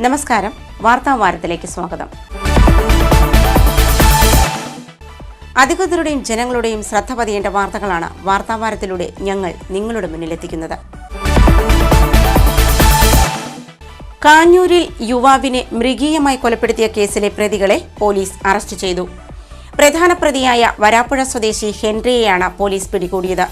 നമസ്കാരം, വാർത്താവാരത്തിലേക്ക് സ്വാഗതം. അധികൃതരുടെയും ജനങ്ങളുടെയും ശ്രദ്ധ പതിയേണ്ട വാർത്തകളാണ് വാർത്താവാരത്തിലൂടെ ഞങ്ങൾ നിങ്ങളുടെ മുന്നിലെത്തിക്കുന്നത്. കാഞ്ഞൂരിൽ യുവാവിനെ മൃഗീയമായി കൊലപ്പെടുത്തിയ കേസിലെ പ്രതികളെ പോലീസ് അറസ്റ്റ് ചെയ്തു. പ്രധാന പ്രതിയായ വരാപ്പുഴ സ്വദേശി ഹെൻറിയെയാണ് പോലീസ് പിടികൂടിയത്.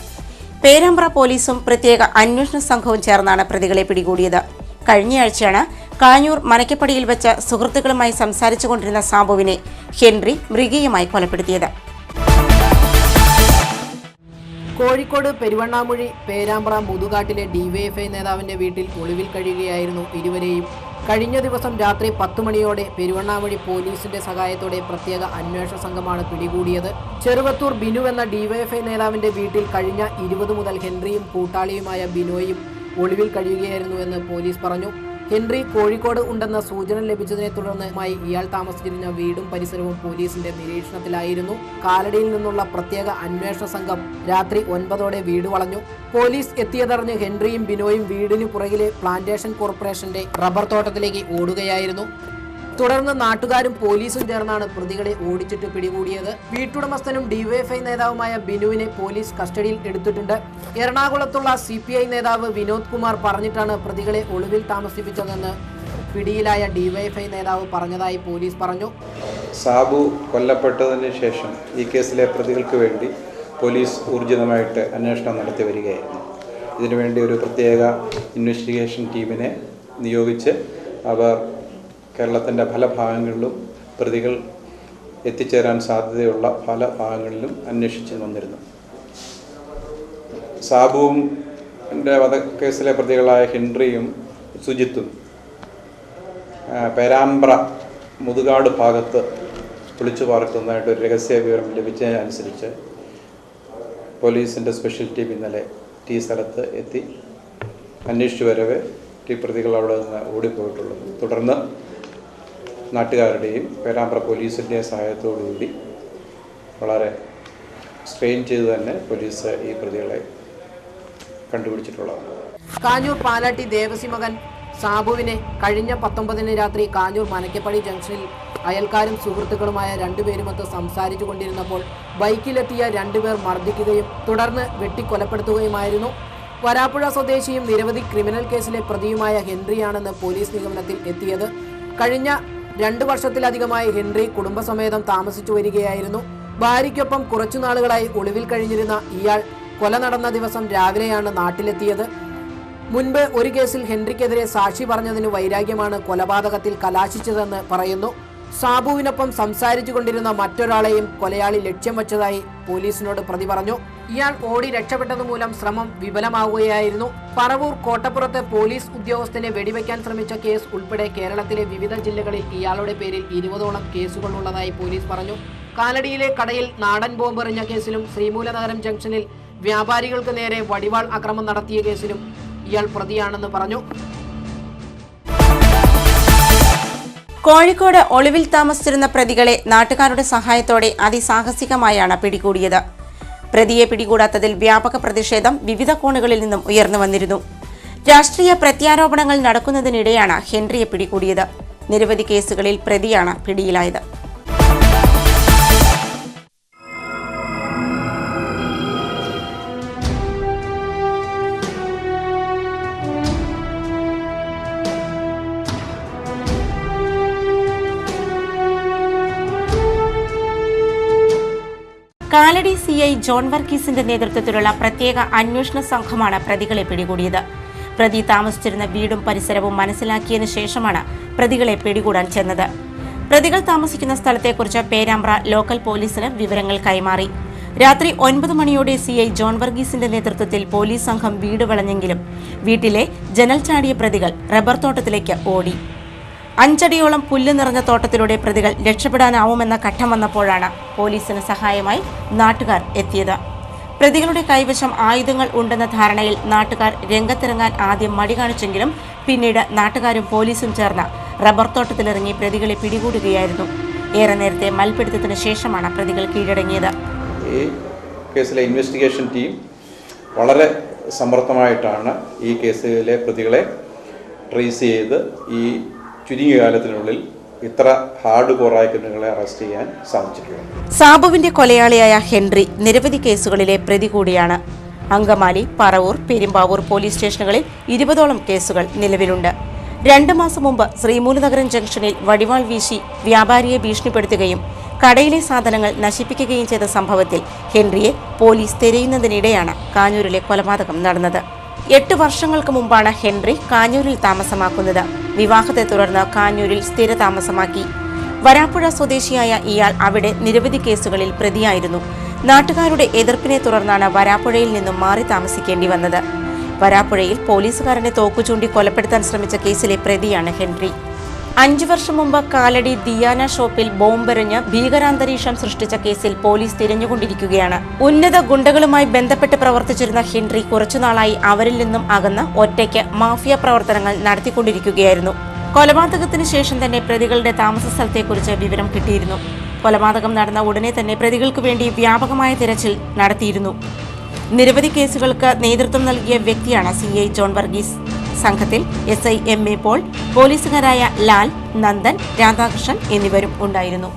പേരാമ്പ്ര പോലീസും പ്രത്യേക അന്വേഷണ സംഘവും ചേർന്നാണ് പ്രതികളെ പിടികൂടിയത്. കഴിഞ്ഞയാഴ്ചയാണ് കാഞ്ഞൂർ മനക്കപ്പടിയിൽ വെച്ച് സുഹൃത്തുക്കളുമായി സംസാരിച്ചുകൊണ്ടിരുന്ന സാബുവിനെ ഹെൻറി മൃഗീയമായി കൊലപ്പെടുത്തിയത്. കോഴിക്കോട് പെരുവണ്ണാമുഴി പേരാമ്പ്ര മുതുകാട്ടിലെ ഡിവൈഎഫ്ഐ നേതാവിന്റെ വീട്ടിൽ ഒളിവിൽ കഴിയുകയായിരുന്നു ഇരുവരെയും. കഴിഞ്ഞ ദിവസം രാത്രി 10 മണിയോടെ പെരുവണ്ണാമുഴി പോലീസിന്റെ സഹായത്തോടെ പ്രത്യേക അന്വേഷണ സംഘമാണ് പിടികൂടിയത്. ചെറുവത്തൂർ ബിനു എന്ന ഡിവൈഎഫ്ഐ നേതാവിന്റെ വീട്ടിൽ കഴിഞ്ഞ 20 മുതൽ ഹെൻറിയും കൂട്ടാളിയുമായ ബിനോയും ഒളിവിൽ കഴിയുകയായിരുന്നുവെന്ന് പോലീസ് പറഞ്ഞു. ഹെൻറി കോഴിക്കോട് ഉണ്ടെന്ന സൂചന ലഭിച്ചതിനെ തുടർന്നുമായി ഇയാൾ താമസിച്ചിരുന്ന വീടും പരിസരവും പോലീസിന്റെ നിരീക്ഷണത്തിലായിരുന്നു. കാലടിയിൽ നിന്നുള്ള പ്രത്യേക അന്വേഷണ സംഘം രാത്രി 9ഓടെ വീട് വളഞ്ഞു. പോലീസ് എത്തിയതറിഞ്ഞ് ഹെൻറിയും ബിനോയും വീടിന് പുറകിലെ പ്ലാന്റേഷൻ കോർപ്പറേഷന്റെ റബ്ബർ തോട്ടത്തിലേക്ക് ഓടുകയായിരുന്നു. തുടർന്ന് നാട്ടുകാരും പോലീസും ചേർന്നാണ് പ്രതികളെ ഓടിച്ചിട്ട് പിടികൂടിയത്. വീട്ടുടമസ്ഥനും ഡിവൈഎഫ്ഐ നേതാവുമായ ബിനുവിനെ പോലീസ് കസ്റ്റഡിയിൽ എടുത്തിട്ടുണ്ട്. എറണാകുളത്തുള്ള CPI നേതാവ് വിനോദ് കുമാർ പറഞ്ഞിട്ടാണ് പ്രതികളെ ഒളിവിൽ താമസിപ്പിച്ചതെന്ന് പിടിയിലായ ഡിവൈഎഫ്ഐ നേതാവ് പറഞ്ഞതായി പോലീസ് പറഞ്ഞു. സാബു കൊല്ലപ്പെട്ടതിന് ശേഷം ഈ കേസിലെ പ്രതികൾക്ക് വേണ്ടി പോലീസ് ഊർജിതമായിട്ട് അന്വേഷണം നടത്തി വരികയായിരുന്നു. ഇതിനുവേണ്ടി ഒരു പ്രത്യേക ഇൻവെസ്റ്റിഗേഷൻ ടീമിനെ നിയോഗിച്ച് അവർ കേരളത്തിൻ്റെ പല ഭാഗങ്ങളിലും പ്രതികൾ എത്തിച്ചേരാൻ സാധ്യതയുള്ള പല ഭാഗങ്ങളിലും അന്വേഷിച്ച് വന്നിരുന്നു. സാബുവിൻ്റെ വധക്കേസിലെ പ്രതികളായ ഹെൻറിയും സുജിത്തും പേരാമ്പ്ര മുതുകാട് ഭാഗത്ത് ഒളിച്ചു പാർക്കുന്നതായിട്ട് ഒരു രഹസ്യ വിവരം ലഭിച്ചതിനനുസരിച്ച് പോലീസിൻ്റെ സ്പെഷ്യൽ ടീം ഇന്നലെ ഈ സ്ഥലത്ത് എത്തി അന്വേഷിച്ചു വരവേ ഈ പ്രതികൾ അവിടെ നിന്ന് ഓടിപ്പോയിട്ടുള്ളത്. തുടർന്ന് നാട്ടുകാരുടെയും പേരാമ്പ്ര പോലീസിൻ്റെയും സഹായത്തോടുകൂടി വളരെ സ്ട്രെയിൻ ചെയ്ത് തന്നെ പോലീസ് ഈ പ്രതികളെ കണ്ടുപിടിച്ചിട്ടുള്ളതാണ്. കാഞ്ഞൂർ പാലാട്ടി ദേവസി മകൻ സാബുവിനെ കഴിഞ്ഞ 19-ന് രാത്രി കാഞ്ഞൂർ മനക്കപ്പടി ജംഗ്ഷനിൽ അയൽക്കാരും സുഹൃത്തുക്കളുമായ 2 പേരുമൊത്ത് സംസാരിച്ചു കൊണ്ടിരുന്നപ്പോൾ ബൈക്കിലെത്തിയ 2 പേർ മർദ്ദിക്കുകയും തുടർന്ന് വെട്ടിക്കൊലപ്പെടുത്തുകയുമായിരുന്നു. വരാപ്പുഴ സ്വദേശിയും നിരവധി ക്രിമിനൽ കേസിലെ പ്രതിയുമായ ഹെൻറിയാണെന്ന് പോലീസ് നിഗമനത്തിൽ എത്തിയത്. കഴിഞ്ഞ 2 വർഷത്തിലധികമായി ഹെൻറി കുടുംബസമേതം താമസിച്ചു വരികയായിരുന്നു. ഭാര്യയ്ക്കൊപ്പം കുറച്ചുനാളുകളായി ഒളിവിൽ കഴിഞ്ഞിരുന്ന ഇയാൾ കൊല നടന്ന ദിവസം രാവിലെയാണ് നാട്ടിലെത്തിയത്. മുൻപ് ഒരു കേസിൽ ഹെൻറിക്കെതിരെ സാക്ഷി പറഞ്ഞതിന് വൈരാഗ്യമാണ് കൊലപാതകത്തിൽ കലാശിച്ചതെന്ന് പറയുന്നു. സാബുവിനൊപ്പം സംസാരിച്ചു കൊണ്ടിരുന്ന മറ്റൊരാളെയും കൊലയാളി ലക്ഷ്യം വച്ചതായി പോലീസിനോട് പ്രതി പറഞ്ഞു. ഇയാൾ ഓടി രക്ഷപ്പെട്ടതുമൂലം ശ്രമം വിഫലമാവുകയായിരുന്നു. പറവൂർ കോട്ടപ്പുറത്തെ പോലീസ് ഉദ്യോഗസ്ഥനെ വെടിവെക്കാൻ ശ്രമിച്ച കേസ് ഉൾപ്പെടെ കേരളത്തിലെ വിവിധ ജില്ലകളിൽ ഇയാളുടെ പേരിൽ 20ഓളം കേസുകൾ ഉള്ളതായി പോലീസ് പറഞ്ഞു. കാലടിയിലെ കടയിൽ നാടൻ ബോംബെറിഞ്ഞ കേസിലും ശ്രീമൂലനഗരം ജംഗ്ഷനിൽ വ്യാപാരികൾക്ക് നേരെ വടിവാൾ ആക്രമണം നടത്തിയ കേസിലും ഇയാൾ പ്രതിയാണെന്ന് പറഞ്ഞു. കോഴിക്കോട് ഒളിവിൽ താമസിച്ചിരുന്ന പ്രതികളെ നാട്ടുകാരുടെ സഹായത്തോടെ അതിസാഹസികമായാണ് പിടികൂടിയത്. പ്രതിയെ പിടികൂടാത്തതിൽ വ്യാപക പ്രതിഷേധം വിവിധ കോണുകളിൽ നിന്നും ഉയർന്നു വന്നിരുന്നു. രാഷ്ട്രീയ പ്രത്യാരോപണങ്ങൾ നടക്കുന്നതിനിടെയാണ് ഹെൻറിയെ പിടികൂടിയത്. നിരവധി കേസുകളിൽ പ്രതിയാണ് പിടിയിലായത്. കാലടി CI ജോൺ വർഗീസിന്റെ നേതൃത്വത്തിലുള്ള പ്രത്യേക അന്വേഷണ സംഘമാണ് പ്രതികളെ പിടികൂടിയത്. പ്രതി താമസിച്ചിരുന്ന വീടും പരിസരവും മനസ്സിലാക്കിയതിനു ശേഷമാണ് പ്രതികളെ പിടികൂടാൻ ചെന്നത്. പ്രതികൾ താമസിക്കുന്ന സ്ഥലത്തെക്കുറിച്ച് പേരാമ്പ്ര ലോക്കൽ പോലീസിന് വിവരങ്ങൾ കൈമാറി. രാത്രി 9 മണിയോടെ CI ജോൺ വർഗീസിന്റെ നേതൃത്വത്തിൽ പോലീസ് സംഘം വീട് വളഞ്ഞെങ്കിലും വീട്ടിലെ ജനൽ ചാടിയ പ്രതികൾ റബ്ബർ തോട്ടത്തിലേക്ക് ഓടി. 5 അടിയോളം പുല്ല് നിറഞ്ഞ തോട്ടത്തിലൂടെ പ്രതികൾ രക്ഷപ്പെടാനാവുമെന്ന ഘട്ടം വന്നപ്പോഴാണ് പോലീസിന് സഹായമായി നാട്ടുകാർ എത്തിയത്. പ്രതികളുടെ കൈവശം ആയുധങ്ങൾ ഉണ്ടെന്ന ധാരണയിൽ നാട്ടുകാർ രംഗത്തിറങ്ങാൻ ആദ്യം മടി കാണിച്ചെങ്കിലും പിന്നീട് നാട്ടുകാരും പോലീസും ചേർന്ന് റബ്ബർ തോട്ടത്തിലിറങ്ങി പ്രതികളെ പിടികൂടുകയായിരുന്നു. ഏറെ നേരത്തെ മൽപിടുത്തത്തിന് ശേഷമാണ് പ്രതികൾ കീഴടങ്ങിയത്. ഈ കേസിലെ ഇൻവെസ്റ്റിഗേഷൻ ടീം വളരെ സമർത്ഥമായിട്ടാണ് ഈ കേസിലെ പ്രതികളെ ട്രേസ് ചെയ്ത് ഈ ചുരുങ്ങിയ കാലത്തിനുള്ളിൽ ഇത്ര ഹാർഡ് കോറായ ക്രിമിനലുകളെ അറസ്റ്റ് ചെയ്യാൻ സാധിച്ചിട്ടുള്ളത്. സാബുവിന്റെ കൊലയാളിയായ ഹെൻറി നിരവധി കേസുകളിലെ പ്രതി കൂടിയാണ്. അങ്കമാലി, പറവൂർ, പെരുമ്പാവൂർ പോലീസ് സ്റ്റേഷനുകളിൽ 20ഓളം കേസുകൾ നിലവിലുണ്ട്. 2 മാസം മുമ്പ് ശ്രീമൂലനഗരം ജംഗ്ഷനിൽ വടിവാൾ വീശി വ്യാപാരിയെ ഭീഷണിപ്പെടുത്തുകയും കടയിലെ സാധനങ്ങൾ നശിപ്പിക്കുകയും ചെയ്ത സംഭവത്തിൽ ഹെൻറിയെ പോലീസ് തിരയുന്നതിനിടെയാണ് കാഞ്ഞൂരിലെ കൊലപാതകം നടന്നത്. 8 വർഷങ്ങൾക്ക് മുമ്പാണ് ഹെൻറി കാഞ്ഞൂരിൽ താമസമാക്കുന്നത്. വിവാഹത്തെ തുടർന്ന് കാഞ്ഞൂരിൽ സ്ഥിരതാമസമാക്കി. വരാപ്പുഴ സ്വദേശിയായ ഇയാൾ അവിടെ നിരവധി കേസുകളിൽ പ്രതിയായിരുന്നു. നാട്ടുകാരുടെ എതിർപ്പിനെ തുടർന്നാണ് വരാപ്പുഴയിൽ നിന്നും മാറി താമസിക്കേണ്ടി വന്നത്. വരാപ്പുഴയിൽ പോലീസുകാരനെ തോക്കുചൂണ്ടി കൊലപ്പെടുത്താൻ ശ്രമിച്ച കേസിലെ പ്രതിയാണ് ഹെൻറി. 5 വർഷം മുമ്പ് കാലടി ദിയാന ഷോപ്പിൽ ബോംബെറിഞ്ഞ് ഭീകരാന്തരീക്ഷം സൃഷ്ടിച്ച കേസിൽ പോലീസ് തിരഞ്ഞുകൊണ്ടിരിക്കുകയാണ്. ഉന്നത ഗുണ്ടകളുമായി ബന്ധപ്പെട്ട് പ്രവർത്തിച്ചിരുന്ന ഹെൻറി കുറച്ചുനാളായി അവരിൽ നിന്നും അകന്ന് ഒറ്റയ്ക്ക് മാഫിയ പ്രവർത്തനങ്ങൾ നടത്തിക്കൊണ്ടിരിക്കുകയായിരുന്നു. കൊലപാതകത്തിന് ശേഷം തന്നെ പ്രതികളുടെ താമസ സ്ഥലത്തെക്കുറിച്ച് വിവരം കിട്ടിയിരുന്നു. കൊലപാതകം നടന്ന ഉടനെ തന്നെ പ്രതികൾക്ക് വേണ്ടി വ്യാപകമായ തിരച്ചിൽ നടത്തിയിരുന്നു. നിരവധി കേസുകൾക്ക് നേതൃത്വം നൽകിയ വ്യക്തിയാണ് CI ജോൺ വർഗീസ്. സംഘത്തിൽ SI MA പോൾ, പോലീസുകാരായ ലാൽ, നന്ദൻ, രാധാകൃഷ്ണൻ എന്നിവരും ഉണ്ടായിരുന്നു.